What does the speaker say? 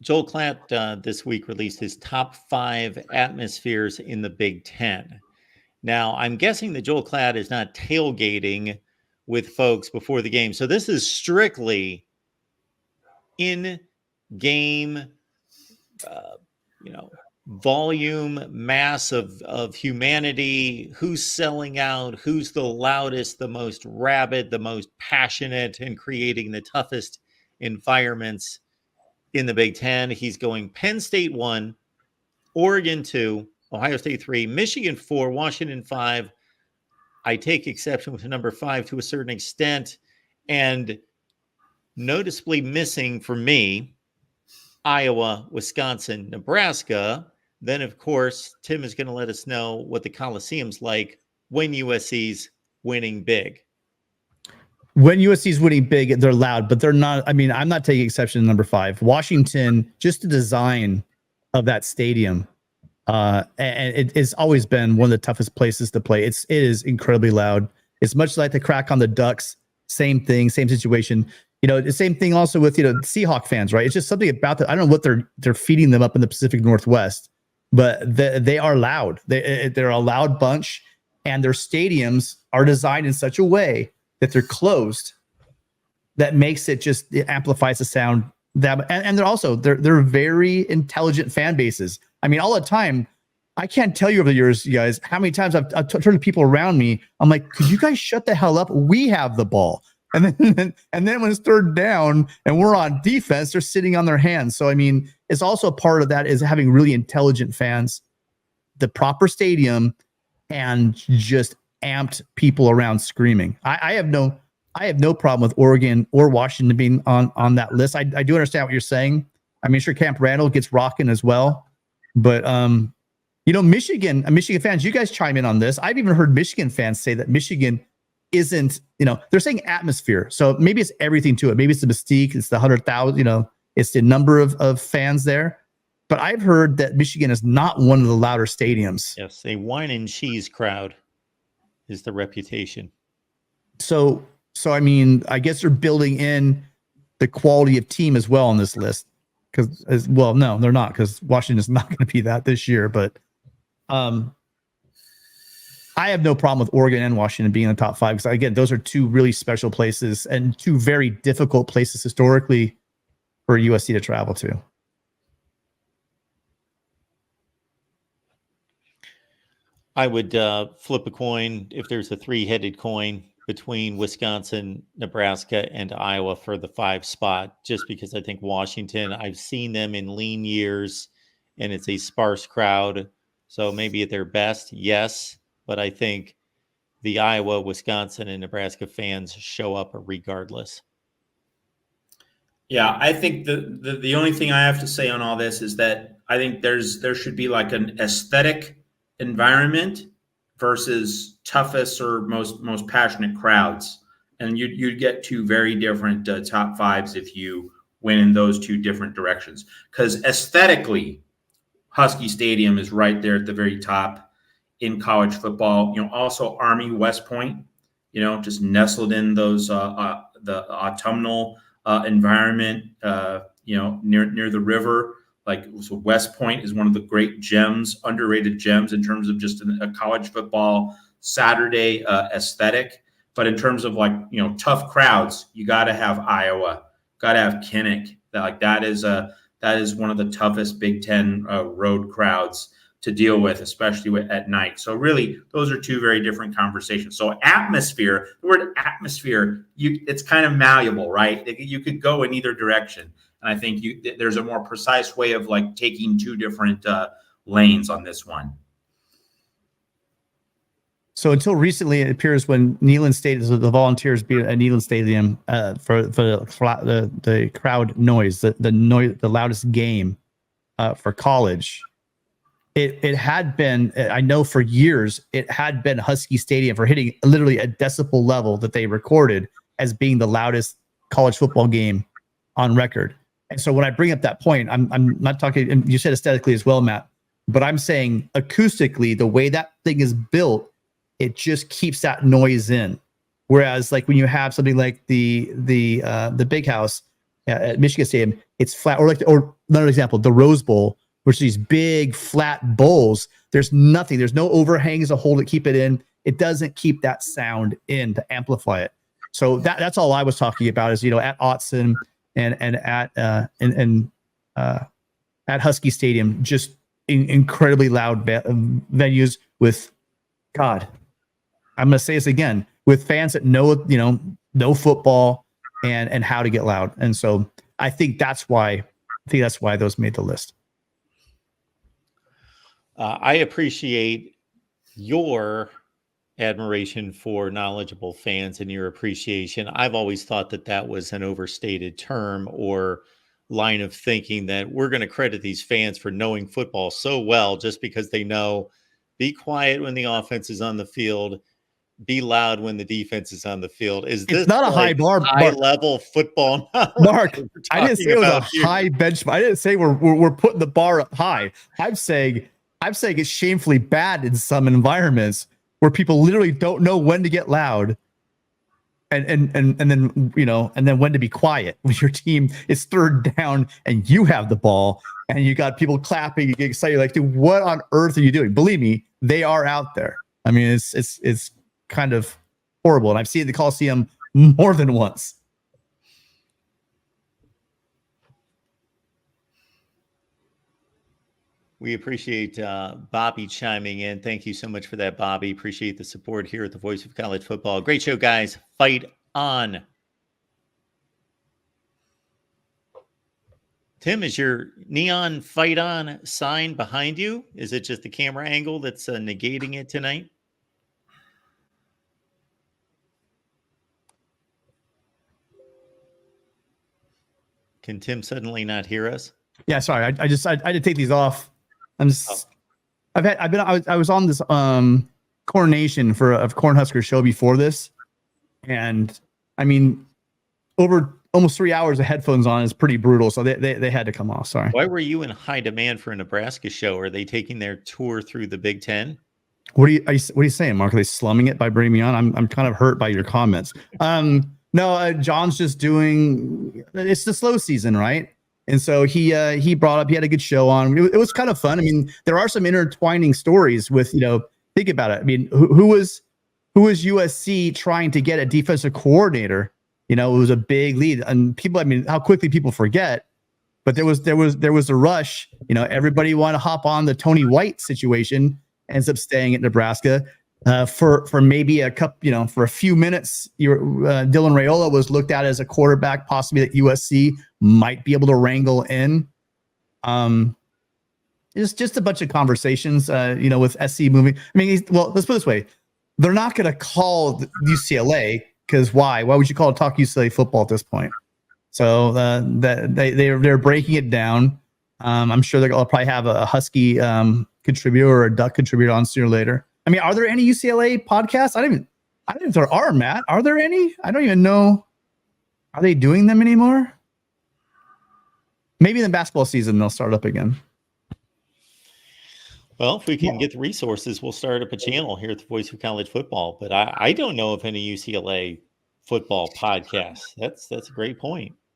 Joel Klatt this week released his top 5 atmospheres in the Big Ten. Now, I'm guessing that Joel Klatt is not tailgating with folks before the game. So this is strictly in-game, volume, mass of humanity, who's selling out, who's the loudest, the most rabid, the most passionate, and creating the toughest environments in the Big Ten. He's going Penn State 1, Oregon 2, Ohio State 3, Michigan 4, Washington 5. I take exception with number 5 to a certain extent, and noticeably missing for me, Iowa, Wisconsin, Nebraska. Then, of course, Tim is going to let us know what the Coliseum's like when USC's winning big. When USC's winning big, they're loud, but they're not. I mean, I'm not taking exception to number 5. Washington, just the design of that stadium, and it's always been one of the toughest places to play. It is incredibly loud. It's much like the crack on the Ducks. Same thing, same situation. The same thing also with Seahawk fans, right? It's just something about that. I don't know what they're feeding them up in the Pacific Northwest, but they are loud. They're a loud bunch, and their stadiums are designed in such a way that they're closed. That makes it it amplifies the sound. And they're very intelligent fan bases. I mean, all the time. I can't tell you over the years, you guys, how many times I've turned to people around me. I'm like, could you guys shut the hell up? We have the ball. And then when it's third down and we're on defense, they're sitting on their hands. So, I mean, it's also part of that is having really intelligent fans, the proper stadium, and just amped people around screaming. I have no problem with Oregon or Washington being on that list. I do understand what you're saying. I mean, sure, Camp Randall gets rocking as well. But, Michigan fans, you guys chime in on this. I've even heard Michigan fans say that Michigan isn't, they're saying atmosphere. So maybe it's everything to it. Maybe it's the mystique. It's the 100,000, it's the number of fans there. But I've heard that Michigan is not one of the louder stadiums. Yes, a wine and cheese crowd is the reputation. So I mean, I guess they're building in the quality of team as well on this list. No, they're not, because Washington is not going to be that this year. But I have no problem with Oregon and Washington being in the top 5, because, again, those are two really special places and two very difficult places historically for USC to travel to. I would flip a coin if there's a 3-headed coin between Wisconsin, Nebraska, and Iowa for the 5 spot, just because I think Washington, I've seen them in lean years, and it's a sparse crowd. So maybe at their best, yes. But I think the Iowa, Wisconsin, and Nebraska fans show up regardless. Yeah, I think the only thing I have to say on all this is that I think there should be like an aesthetic environment versus toughest or most passionate crowds, and you'd get 2 very different top 5s if you went in those 2 different directions. Because aesthetically, Husky Stadium is right there at the very top in college football. Also Army West Point, just nestled in those the autumnal environment, near the river. So West Point is one of the great gems, underrated gems in terms of just a college football Saturday aesthetic. But in terms of tough crowds, you got to have Iowa, got to have Kinnick. That is one of the toughest Big Ten road crowds to deal with, especially at night. So really, those are 2 very different conversations. So atmosphere, the word atmosphere, it's kind of malleable, right? You could go in either direction. And I think there's a more precise way of taking 2 different lanes on this one. So until recently, it appears when Neyland Stadium, the Volunteers beat a Neyland Stadium for the crowd noise, the loudest game for college. It had been, I know for years, it had been Husky Stadium for hitting literally a decibel level that they recorded as being the loudest college football game on record. And so when I bring up that point, I'm not talking, and you said aesthetically as well, Matt, but I'm saying acoustically, the way that thing is built, it just keeps that noise in. Whereas when you have something like the Big House, at Michigan Stadium, it's flat. Or another example, the Rose Bowl, which are these big flat bowls. There's nothing. There's no overhangs to hold it, keep it in. It doesn't keep that sound in to amplify it. So that's all I was talking about is, at Autzen and at Husky Stadium, just incredibly loud venues with, God, I'm going to say this again, with fans that know football and how to get loud. And so I think that's why those made the list. I appreciate your admiration for knowledgeable fans and your appreciation. I've always thought that was an overstated term or line of thinking, that we're going to credit these fans for knowing football so well just because they know be quiet when the offense is on the field, be loud when the defense is on the field. Is this not a high bar, high level football knowledge? Mark, I didn't say it was a high benchmark. I didn't say we're putting the bar up high. I'm saying it's shamefully bad in some environments where people literally don't know when to get loud and then when to be quiet when your team is third down and you have the ball and you got people clapping, you get excited, like, dude, what on earth are you doing? Believe me, they are out there. I mean, it's kind of horrible. And I've seen the Coliseum more than once. We appreciate Bobby chiming in. Thank you so much for that, Bobby. Appreciate the support here at the Voice of College Football. Great show, guys. Fight on. Tim, is your neon fight on sign behind you? Is it just the camera angle that's negating it tonight? Can Tim suddenly not hear us? Yeah, sorry. I had to take these off. I was on this coronation for a Cornhusker show before this, and I mean, over almost 3 hours of headphones on is pretty brutal. So they had to come off. Sorry. Why were you in high demand for a Nebraska show? Are they taking their tour through the Big Ten? What are you saying, Mark? Are they slumming it by bringing me on? I'm kind of hurt by your comments. No, John's just doing. It's the slow season, right? And so he brought up, he had a good show on. It was kind of fun. I mean, there are some intertwining stories with, think about it. I mean, who was USC trying to get a defensive coordinator? It was a big lead, and people, I mean, how quickly people forget, but there was a rush. Everybody wanted to hop on the Tony White situation, ends up staying at Nebraska. For maybe a couple, for a few minutes, Dylan Raiola was looked at as a quarterback, possibly that USC might be able to wrangle in. It's just a bunch of conversations, with SC moving. I mean, let's put it this way: they're not going to call UCLA because why? Why would you talk UCLA football at this point? So they're breaking it down. I'm sure they'll probably have a Husky contributor or a Duck contributor on sooner or later. I mean, are there any UCLA podcasts? I don't even know if there are, Matt. Are there any? I don't even know. Are they doing them anymore? Maybe in the basketball season they'll start up again. Well, if we can get the resources, we'll start up a channel here at the Voice of College Football. But I don't know of any UCLA football podcasts. That's a great point.